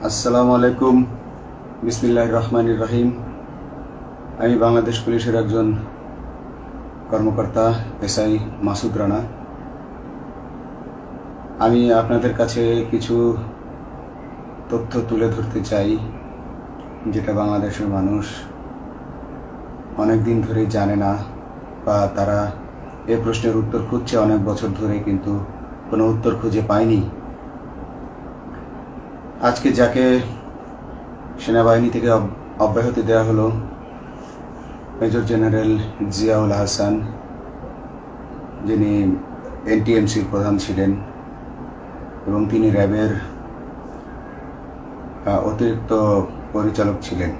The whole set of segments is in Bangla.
আসসালামু আলাইকুম। বিসমিল্লাহির রহমানির রহিম। আমি বাংলাদেশ পুলিশের একজন কর্মকর্তা এসআই মাসুদ রানা। আমি আপনাদের কাছে কিছু তথ্য তুলে ধরতে চাই, যেটা বাংলাদেশের মানুষ অনেক দিন ধরেই জানে না, বা তারা এই প্রশ্নের উত্তর খুঁজছে অনেক বছর ধরে, কিন্তু কোনো উত্তর খুঁজে পায়নি। আজকে যাকে সেনাবাহিনী থেকে অব্যাহতি দেওয়া হলো, মেজর জেনারেল জিয়াউল হাসান, যিনি এনটিএমসির প্রধান ছিলেন এবং তিনি র্যাবের অতিরিক্ত পরিচালক ছিলেন।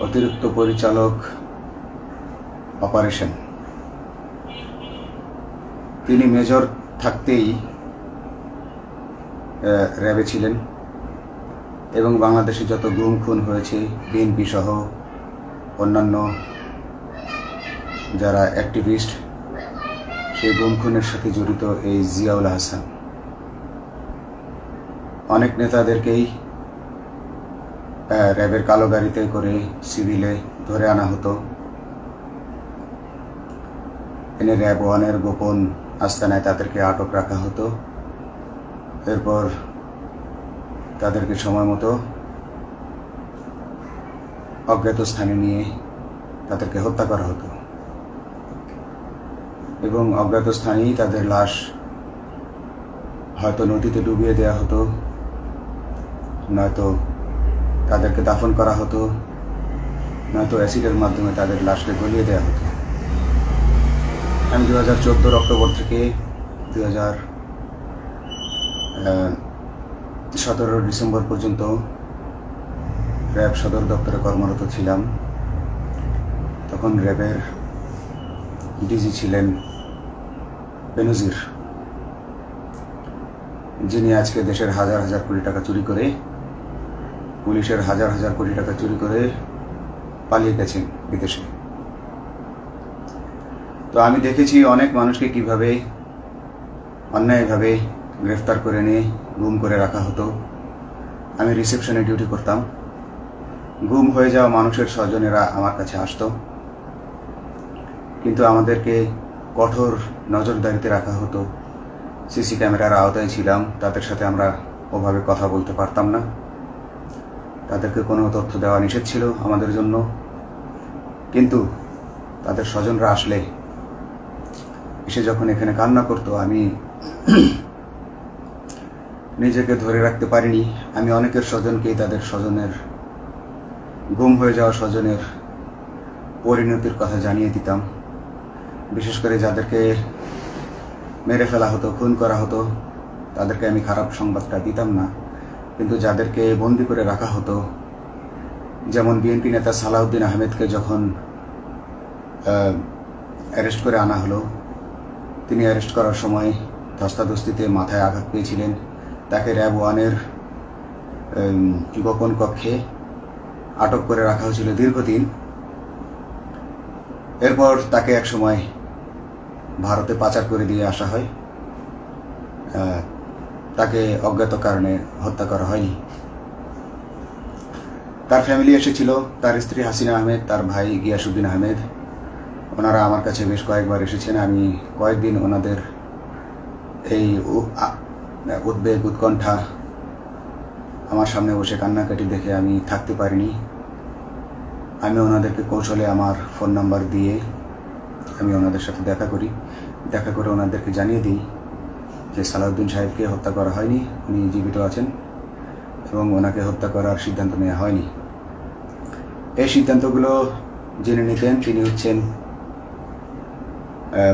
অতিরিক্ত পরিচালক অপারেশন। তিনি মেজর থাকতেই র্যাবে ছিলেন এবং বাংলাদেশে যত গুম খুন হয়েছে, বিএনপি সহ অন্যান্য যারা অ্যাক্টিভিস্ট, সেই গুম খুনের সাথে জড়িত এই জিয়াউল হাসান। অনেক নেতাদেরকেই র্যাবের কালো গাড়িতে করে সিভিলে ধরে আনা হতো, এনে র্যাব ওয়ানের গোপন আস্তানায় তাদেরকে আটক রাখা হতো। এরপর তাদেরকে সময় মতো অজ্ঞাত স্থানে নিয়ে তাদেরকে হত্যা করা হতো এবং অজ্ঞাত স্থানেই তাদের লাশ হয়তো নদীতে ডুবিয়ে দেওয়া হতো, নয়তো তাদেরকে দাফন করা হতো, নয়তো অ্যাসিডের মাধ্যমে তাদের লাশকে গলিয়ে দেওয়া হতো। আমি 2014 অক্টোবর থেকে 2017 ডিসেম্বর পর্যন্ত র্যাব সদর দপ্তরে কর্মরত ছিলাম। তখন র্যাবের ডিজি ছিলেন বেনজির, যিনি আজকে দেশের হাজার হাজার কোটি টাকা চুরি করে, পুলিশের হাজার হাজার কোটি টাকা চুরি করে পালিয়ে গেছেন বিদেশে। তো আমি দেখেছি অনেক মানুষকে কিভাবে অন্যায়ভাবে গ্রেফতার করে নিয়ে গুম করে রাখা হতো। আমি রিসেপশনে ডিউটি করতাম। গুম হয়ে যাওয়া মানুষের স্বজনেরা আমার কাছে আসতো, কিন্তু আমাদেরকে কঠোর নজরদারিতে রাখা হতো। সিসি ক্যামেরার আওতায় ছিলাম, তাদের সাথে আমরা ওভাবে কথা বলতে পারতাম না। তাদেরকে কোনো তথ্য দেওয়া নিষেধ ছিল আমাদের জন্য। কিন্তু তাদের স্বজনরা আসলে এসে যখন এখানে কান্না করতো, আমি নিজেকে ধরে রাখতে পারিনি। আমি অনেকের স্বজনকেই তাদের স্বজনের, গুম হয়ে যাওয়া স্বজনের পরিণতির কথা জানিয়ে দিতাম। বিশেষ করে যাদেরকে মেরে ফেলা হতো, খুন করা হতো, তাদেরকে আমি খারাপ সংবাদটা দিতাম না। কিন্তু যাদেরকে বন্দি করে রাখা হতো, যেমন বিএনপি নেতা সালাউদ্দিন আহমেদকে যখন অ্যারেস্ট করে আনা হলো, তিনি অ্যারেস্ট করার সময় ধস্তাধস্তিতে মাথায় আঘাত পেয়েছিলেন। তাকে র্যাব ওয়ানের গোপন কক্ষে আটক করে রাখা হয়েছিল দীর্ঘদিন। এরপর তাকে এক সময় ভারতে পাচার করে দিয়ে আসা হয়। তাকে অজ্ঞাত কারণে হত্যা করা হয়নি। তার ফ্যামিলি এসেছিল, তার স্ত্রী হাসিনা আহমেদ, তার ভাই গিয়াসউদ্দিন আহমেদ। ওনারা আমার কাছে বেশ কয়েকবার এসেছেন। আমি কয়েকদিন ওনাদের এই উদ্বেগ, উৎকণ্ঠা আমার সামনে বসে কান্নাকাটি দেখে আমি থাকতে পারিনি। আমি ওনাদেরকে কৌশলে আমার ফোন নাম্বার দিয়ে আমি ওনাদের সাথে দেখা করে ওনাদেরকে জানিয়ে দিই যে সালাউদ্দিন সাহেবকে হত্যা করা হয়নি, উনি জীবিত আছেন এবং ওনাকে হত্যা করার সিদ্ধান্ত নেওয়া হয়নি। এই সিদ্ধান্তগুলো যিনি নিতেন তিনি হচ্ছেন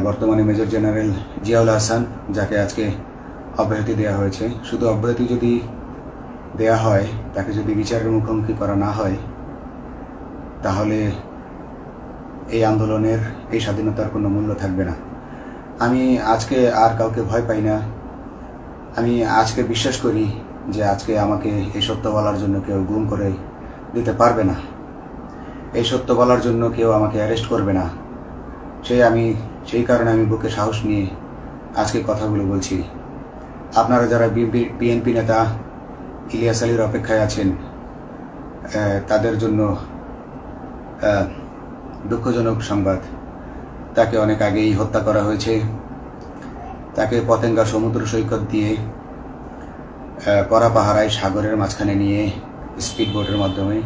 বর্তমানে মেজর জেনারেল জিয়াউল হাসান, যাকে আজকে অব্যাহতি দেওয়া হয়েছে। শুধু অব্যাহতি যদি দেয়া হয়, তাকে যদি বিচারের মুখোমুখি করা না হয়, তাহলে এই আন্দোলনের, এই স্বাধীনতার কোনো মূল্য থাকবে না। আমি আজকে আর কাউকে ভয় পাই না। আমি আজকে বিশ্বাস করি যে আজকে আমাকে এই সত্য বলার জন্য কেউ গুম করে দিতে পারবে না, এই সত্য বলার জন্য কেউ আমাকে অ্যারেস্ট করবে না। সেই কারণে আমি বুকে সাহস নিয়ে আজকে কথাগুলো বলছি। আপনারা যারা বিএনপি নেতা ইলিয়াস আলীর অপেক্ষায় আছেন, তাদের জন্য দুঃখজনক সংবাদ। তাকে অনেক আগেই হত্যা করা হয়েছে। তাকে পতেঙ্গা সমুদ্র সৈকত দিয়ে কড়া পাহারায় সাগরের মাঝখানে নিয়ে স্পিড বোটের মাধ্যমে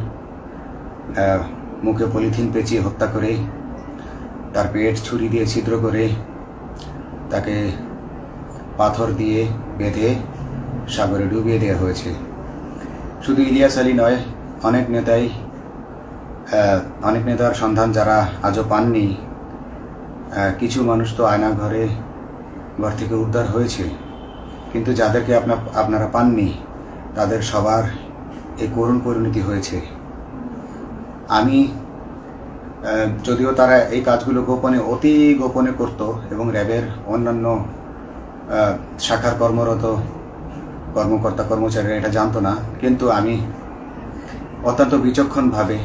মুখে পলিথিন পেঁচিয়ে হত্যা করে, তার পেট ছুরি দিয়ে ছিদ্র করে, তাকে পাথর দিয়ে বেঁধে সাগরে ডুবিয়ে দেওয়া হয়েছে। শুধু ইলিয়াস আলী নয়, অনেক নেতার সন্ধান যারা আজও পাননি। কিছু মানুষ তো ঘর থেকে উদ্ধার হয়েছে, কিন্তু যাদেরকে আপনারা পাননি তাদের সবার এই করুণ পরিণতি হয়েছে। আমি যদিও তারা এই কাজগুলো অতি গোপনে করত এবং র্যাবের অন্যান্য শাখার কর্মরত কর্মকর্তা কর্মচারীরা এটা জানতো না, কিন্তু আমি অত্যন্ত বিচক্ষণভাবে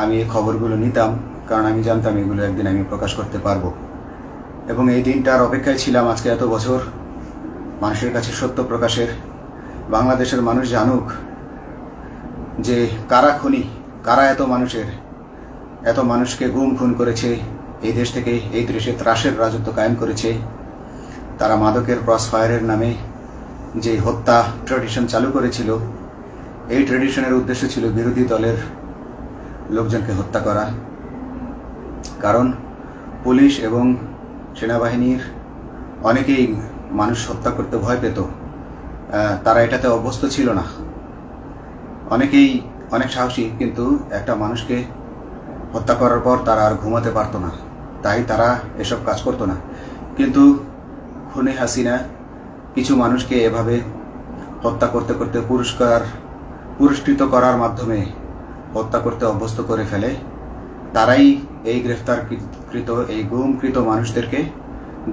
আমি এই খবরগুলো নিতাম, কারণ আমি জানতাম এগুলো একদিন আমি প্রকাশ করতে পারবো। এবং এই দিনটার অপেক্ষায় ছিলাম আজকে এত বছর, মানুষের কাছে সত্য প্রকাশের। বাংলাদেশের মানুষ জানুক যে কারা খুনি, কারা এত মানুষকে খুন করেছে, এই দেশ থেকে এই দেশে ত্রাসের রাজত্ব কায়েম করেছে। তারা মাদকের ক্রস ফায়ারের নামে যে হত্যা ট্র্যাডিশন চালু করেছিল, এই ট্র্যাডিশনের উদ্দেশ্য ছিল বিরোধী দলের লোকজনকে হত্যা করা। কারণ পুলিশ এবং সেনাবাহিনীর অনেকেই মানুষ হত্যা করতে ভয় পেত, তারা এটাতে অভ্যস্ত ছিল না। অনেকেই অনেক সাহসী, কিন্তু একটা মানুষকে হত্যা করার পর তারা আর ঘুমাতে পারতো না, তাই তারা এসব কাজ করতো না। কিন্তু খুনে হাসিনা কিছু মানুষকে এভাবে হত্যা করতে করতে পুরস্কৃত করার মাধ্যমে হত্যা করতে অভ্যস্ত করে ফেলে। তারাই এই গ্রেফতারকৃত এই গুমকৃত মানুষদেরকে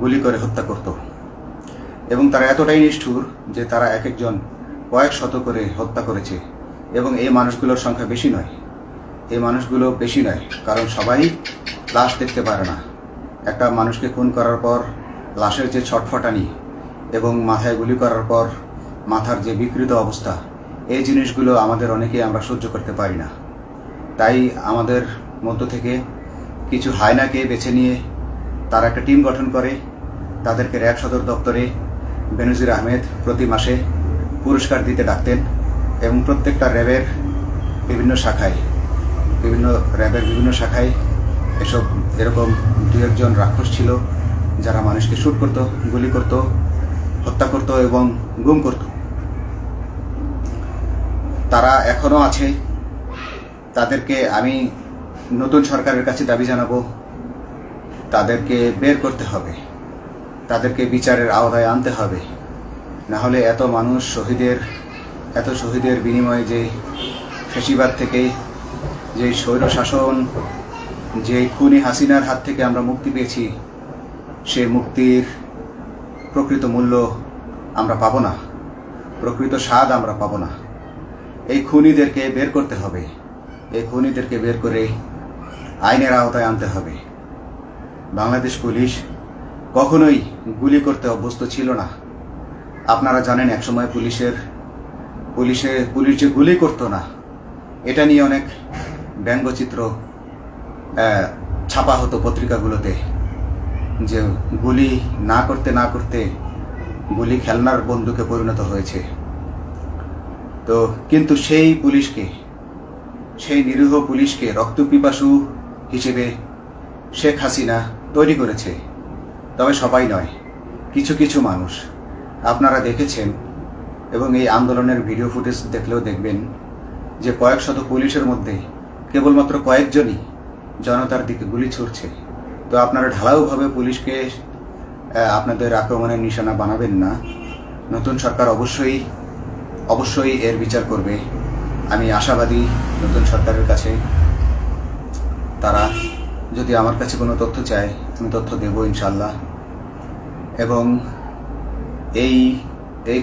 গুলি করে হত্যা করত। এবং তারা এতটাই নিষ্ঠুর যে তারা এক একজন কয়েক শত করে হত্যা করেছে। এবং এই মানুষগুলোর সংখ্যা বেশি নয়, কারণ সবাই লাশ দেখতে পারে না। একটা মানুষকে খুন করার পর লাশের যে ছটফটানি এবং মাথায় গুলি করার পর মাথার যে বিকৃত অবস্থা, এই জিনিসগুলো অনেকেই আমরা সহ্য করতে পারি না। তাই আমাদের মধ্য থেকে কিছু হায়নাকে বেছে নিয়ে তারা একটা টিম গঠন করে, তাদেরকে র্যাব সদর দপ্তরে বেনজির আহমেদ প্রতি মাসে পুরস্কার দিতে ডাকতেন। এবং প্রত্যেকটা র্যাবের বিভিন্ন শাখায় এরকম দু একজন রাক্ষস ছিল যারা মানুষকে শুট করত, গুলি করত, হত্যা করত এবং গুম করত। তারা এখনো আছে। তাদেরকে আমি নতুন সরকারের কাছে দাবি জানাবো, তাদেরকে বের করতে হবে, তাদেরকে বিচারের আওতায় আনতে হবে। না হলে এত শহীদের বিনিময়ে যে ফ্যাসিবাদ থেকে, যে স্বৈর শাসন, যে খুনি হাসিনার হাত থেকে আমরা মুক্তি পেয়েছি, সে মুক্তির প্রকৃত মূল্য আমরা পাবো না, প্রকৃত স্বাদ আমরা পাবো না। এই খুনিদেরকে বের করতে হবে, এই খুনিদেরকে বের করে আইনের আওতায় আনতে হবে। বাংলাদেশ পুলিশ কখনোই গুলি করতে অভ্যস্ত ছিল না। আপনারা জানেন একসময় পুলিশ যে গুলি করতো না, এটা নিয়ে অনেক ব্যঙ্গচিত্র ছাপা হতো পত্রিকাগুলোতে, যে গুলি না করতে গুলি খেলনার বন্দুকে পরিণত হয়েছে। তো কিন্তু সেই নিরীহ পুলিশকে রক্তপিপাসু হিসেবে শেখ হাসিনা তৈরি করেছে। তবে সবাই নয়, কিছু কিছু মানুষ। আপনারা দেখেছেন এবং এই আন্দোলনের ভিডিও ফুটেজ দেখলেও দেখবেন যে কয়েক শত পুলিশের মধ্যে কেবলমাত্র কয়েকজনই জনতার দিকে গুলি ছুড়ছে। তো আপনারা ঢালাওভাবে পুলিশকে আপনাদের আক্রমণের নিশানা বানাবেন না। নতুন সরকার অবশ্যই এর বিচার করবে। আমি আশাবাদী নতুন সরকারের কাছে। তারা যদি আমার কাছে কোনো তথ্য চায়, আমি তথ্য দেব ইনশাল্লাহ। এবং এই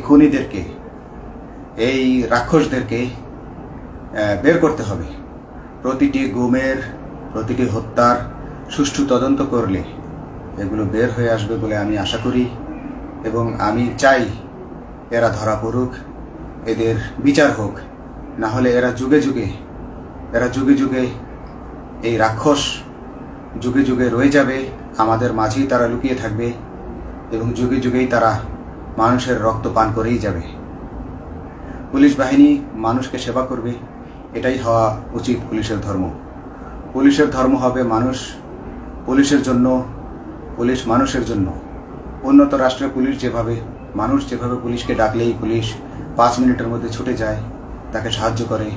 খুনিদেরকে, এই রাক্ষসদেরকে বের করতে হবে। প্রতিটি গুমের, প্রতিটি হত্যার সুষ্ঠু তদন্ত করলে এগুলো বের হয়ে আসবে বলে আমি আশা করি। এবং আমি চাই এরা ধরা পড়ুক, এদের বিচার হোক, না হলে এরা যুগে যুগে এই রাক্ষস যুগে যুগে রয়ে যাবে, আমাদের মাঝেই তারা লুকিয়ে থাকবে এবং যুগে যুগেই তারা মানুষের রক্ত পান করেই যাবে। পুলিশ বাহিনী মানুষকে সেবা করবে, এটাই হওয়া উচিত পুলিশের ধর্ম। পুলিশের ধর্ম হবে মানুষ পুলিশের জন্য, পুলিশ মানুষের জন্য। উন্নত রাষ্ট্রের পুলিশ মানুষ যেভাবে পুলিশকে ডাকলেই পুলিশ 5 মিনিটের মধ্যে ছুটে যায়, তাকে সাহায্য করে।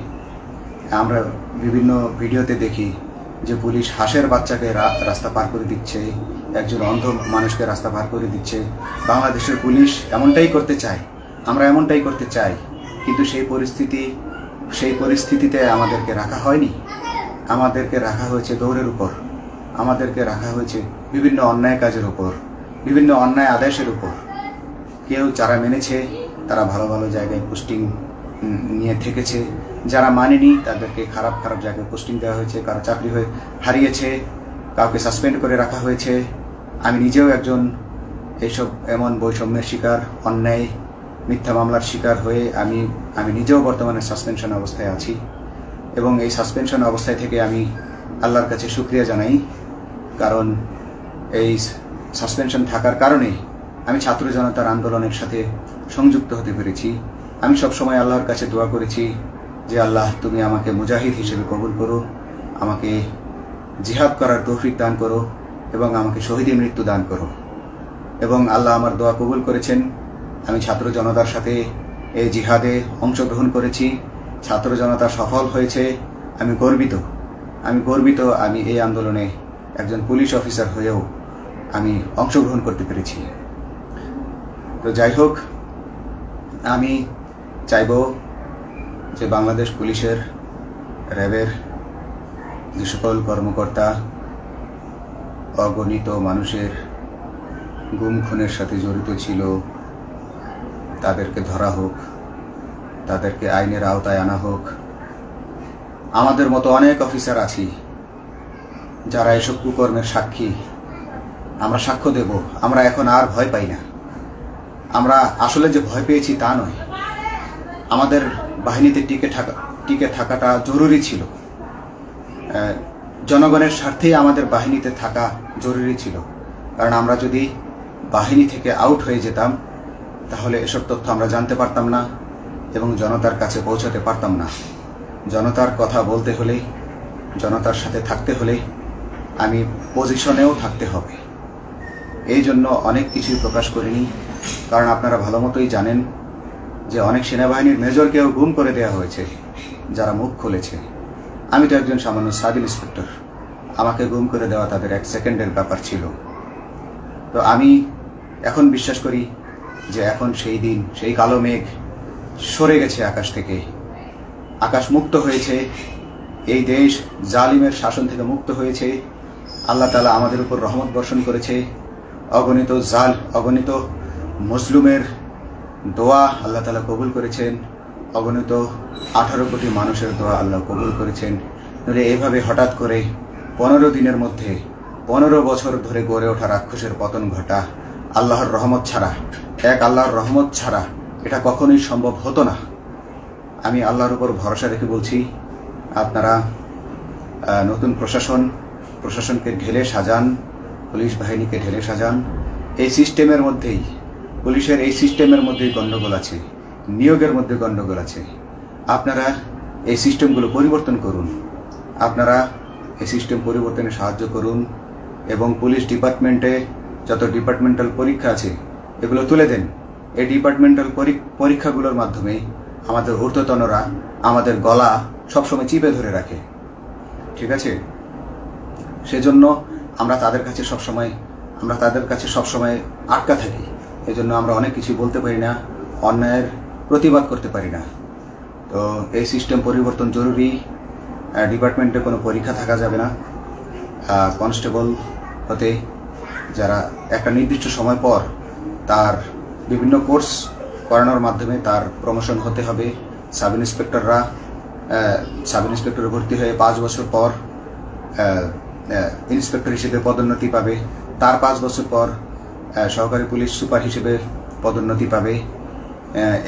আমরা বিভিন্ন ভিডিওতে দেখি যে পুলিশ হাঁসের বাচ্চাকে রাস্তা পার করে দিচ্ছে, একজন অন্ধ মানুষকে রাস্তা পার করে দিচ্ছে। বাংলাদেশের পুলিশ এমনটাই করতে চায়, আমরা এমনটাই করতে চাই, কিন্তু সেই পরিস্থিতিতে আমাদেরকে রাখা হয়নি। আমাদেরকে রাখা হয়েছে দৌড়ের উপর, আমাদেরকে রাখা হয়েছে বিভিন্ন অন্যায় কাজের উপর, বিভিন্ন অন্যায় আদেশের উপর। কেউ যারা মেনেছে তারা ভালো ভালো জায়গায় পোস্টিং নিয়ে থেকেছে, যারা মানেনি তাদেরকে খারাপ খারাপ জায়গায় পোস্টিং দেওয়া হয়েছে, কারো চাকরি হারিয়েছে, কাউকে সাসপেন্ড করে রাখা হয়েছে। আমি নিজেও একজন এমন বৈষম্যের শিকার, অন্যায় মিথ্যা মামলার শিকার হয়ে আমি নিজেও বর্তমানে সাসপেনশন অবস্থায় আছি এবং এই সাসপেনশন অবস্থায় থেকে আমি আল্লাহর কাছে শুকরিয়া জানাই, কারণ এই সাসপেনশন থাকার কারণে আমি ছাত্র জনতার আন্দোলনের সাথে সংযুক্ত হতে পেরেছি। আমি সবসময় আল্লাহর কাছে দোয়া করেছি যে আল্লাহ, তুমি আমাকে মুজাহিদ হিসেবে কবুল করো, আমাকে জিহাদ করার তৌফিক দান করো এবং আমাকে শহীদের মৃত্যু দান করো। এবং আল্লাহ আমার দোয়া কবুল করেছেন। আমি ছাত্র জনতার সাথে এই জিহাদে অংশগ্রহণ করেছি, ছাত্র জনতা সফল হয়েছে। আমি গর্বিত আমি এই আন্দোলনে একজন পুলিশ অফিসার হয়েও আমি অংশগ্রহণ করতে পেরেছি। তো যাই হোক, আমি চাইব যে বাংলাদেশ পুলিশের, র্যাবের যে সকল কর্মকর্তা অগণিত মানুষের গুম খুনের সাথে জড়িত ছিল তাদেরকে ধরা হোক, তাদেরকে আইনের আওতায় আনা হোক। আমাদের মতো অনেক অফিসার আছি যারা এসব কুকর্মের সাক্ষী, আমরা সাক্ষ্য দেব। আমরা এখন আর ভয় পাই না। আমরা আসলে যে ভয় পেয়েছি তা নয়, আমাদের বাহিনীতে টিকে থাকাটা জরুরি ছিল। জনগণের স্বার্থেই আমাদের বাহিনীতে থাকা জরুরি ছিল, কারণ আমরা যদি বাহিনী থেকে আউট হয়ে যেতাম তাহলে এসব তথ্য আমরা জানতে পারতাম না এবং জনতার কাছে পৌঁছাতে পারতাম না। জনতার কথা বলতে হলে, জনতার সাথে থাকতে হলে আমি পজিশনেও থাকতে হবে। এই জন্য অনেক কিছুই প্রকাশ করিনি, কারণ আপনারা ভালো মতোই জানেন যে অনেক সেনাবাহিনীর মেজরকেও গুম করে দেওয়া হয়েছে যারা মুখ খুলেছে। আমি তো একজন সামান্য সাব ইন্সপেক্টর, আমাকে গুম করে দেওয়া তাদের 1 সেকেন্ডের ব্যাপার ছিল। তো আমি এখন বিশ্বাস করি যে এখন সেই দিন, সেই কালো মেঘ সরে গেছে আকাশ থেকে, আকাশ মুক্ত হয়েছে, এই দেশ জালিমের শাসন থেকে মুক্ত হয়েছে। আল্লাহ তাআলা আমাদের উপর রহমত বর্ষণ করেছে। অগণিত মুসলিমের দোয়া আল্লাহ তাআলা কবুল করেছেন, অগণিত 18 কোটি মানুষের দোয়া আল্লাহ কবুল করেছেন। নইলে এইভাবে হঠাৎ করে 15 দিনের মধ্যে 15 বছর ধরে গড়ে ওঠা রাক্ষসের পতন ঘটা আল্লাহর রহমত ছাড়া, আল্লাহর রহমত ছাড়া এটা কখনোই সম্ভব হতো না। আমি আল্লাহর উপর ভরসা রেখে বলছি, আপনারা নতুন প্রশাসনকে ঢেলে সাজান, পুলিশ বাহিনীকে ঢেলে সাজান। এই সিস্টেমের মধ্যেই, পুলিশের এই সিস্টেমের মধ্যেই গণ্ডগোল আছে, নিয়োগের মধ্যে গণ্ডগোল আছে। আপনারা এই সিস্টেমগুলো পরিবর্তন করুন, আপনারা এই সিস্টেম পরিবর্তনে সাহায্য করুন এবং পুলিশ ডিপার্টমেন্টে যত ডিপার্টমেন্টাল পরীক্ষা আছে এগুলো তুলে দেন। এই ডিপার্টমেন্টাল পরীক্ষাগুলোর মাধ্যমে আমাদের ঊর্ধ্বতনরা আমাদের গলা সবসময় চিপে ধরে রাখে, ঠিক আছে? সেজন্য আমরা তাদের কাছে সবসময় আটকা থাকি। এই জন্য আমরা অনেক কিছু বলতে পারি না, অন্যায়ের প্রতিবাদ করতে পারি না। তো এই সিস্টেম পরিবর্তন জরুরি। ডিপার্টমেন্টে কোনো পরীক্ষা থাকা যাবে না। কনস্টেবল হতে যারা একটা নির্দিষ্ট সময় পর তার বিভিন্ন কোর্স করানোর মাধ্যমে তার প্রমোশন হতে হবে। সাব ইন্সপেক্টরে ভর্তি হয়ে 5 বছর পর ইন্সপেক্টর হিসেবে পদোন্নতি পাবে, তার 5 বছর পর সহকারী পুলিশ সুপার হিসেবে পদোন্নতি পাবে।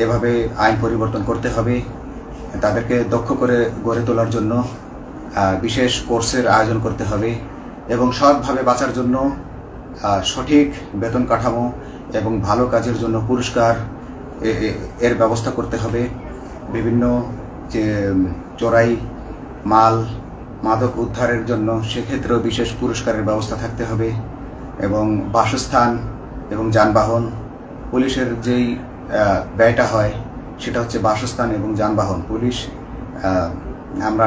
এভাবে আইন পরিবর্তন করতে হবে। তাদেরকে দক্ষ করে গড়ে তোলার জন্য বিশেষ কোর্সের আয়োজন করতে হবে এবং সৎভাবে বাঁচার জন্য সঠিক বেতন কাঠামো এবং ভালো কাজের জন্য পুরস্কার এর ব্যবস্থা করতে হবে। বিভিন্ন যে চোরাই মাল মাদক উদ্ধারের জন্য সেক্ষেত্রেও বিশেষ পুরস্কারের ব্যবস্থা থাকতে হবে এবং বাসস্থান এবং যানবাহন, পুলিশের যেই ব্যয়টা হয় সেটা হচ্ছে বাসস্থান এবং যানবাহন। পুলিশ আমরা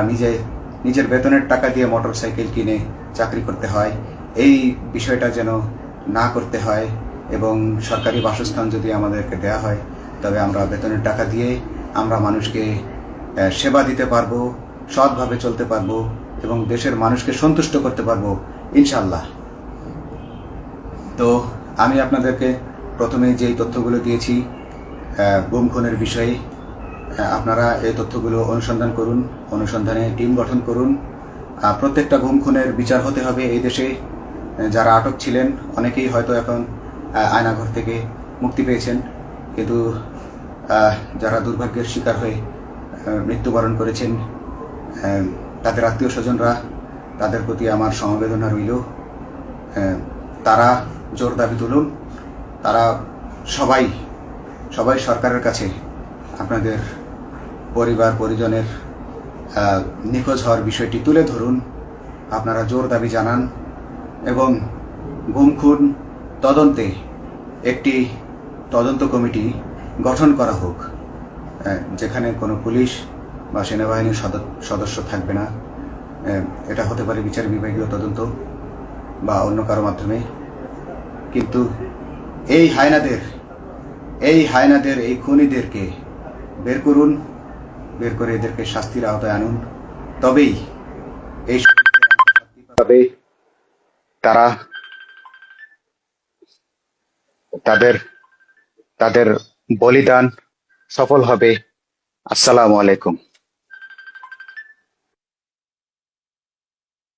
নিজের বেতনের টাকা দিয়ে মোটরসাইকেল কিনে চাকরি করতে হয়, এই বিষয়টা যেন না করতে হয় এবং সরকারি বাসস্থান যদি আমাদেরকে দেয়া হয় তবে আমরা বেতনের টাকা দিয়ে আমরা মানুষকে সেবা দিতে পারবো, সৎভাবে চলতে পারবো এবং দেশের মানুষকে সন্তুষ্ট করতে পারবো ইনশাল্লাহ। তো আমি আপনাদেরকে প্রথমে যেই তথ্যগুলো দিয়েছি গুম খুনের বিষয়ে, আপনারা এই তথ্যগুলো অনুসন্ধান করুন, অনুসন্ধানে টিম গঠন করুন। প্রত্যেকটা গুম খুনের বিচার হতে হবে এই দেশে। যারা আটক ছিলেন অনেকেই হয়তো এখন আয়নাঘর থেকে মুক্তি পেয়েছেন, কিন্তু যারা দুর্ভাগ্যের শিকার হয়ে মৃত্যুবরণ করেছেন তাদের আত্মীয় স্বজনরা, তাদের প্রতি আমার সমবেদনা রইল। তারা জোর দাবি তুলুন, তারা সবাই সরকারের কাছে আপনাদের পরিবার পরিজনের নিখোঁজ হওয়ার বিষয়টি তুলে ধরুন, আপনারা জোর দাবি জানান এবং গুম খুন তদন্তে একটি তদন্ত কমিটি গঠন করা হোক, যেখানে কোনো পুলিশ বা সেনাবাহিনীর সদস্য থাকবে না। এটা হতে পারে বিচার বিভাগীয় তদন্ত বা অন্য কারো মাধ্যমে, কিন্তু এই হায়নাদের এই খুনিদেরকে বের করুন, বের করে এদেরকে শাস্তির আওতায় আনুন, তবেই এই তারা তাদের বলিদান সফল হবে। আসসালামু আলাইকুম।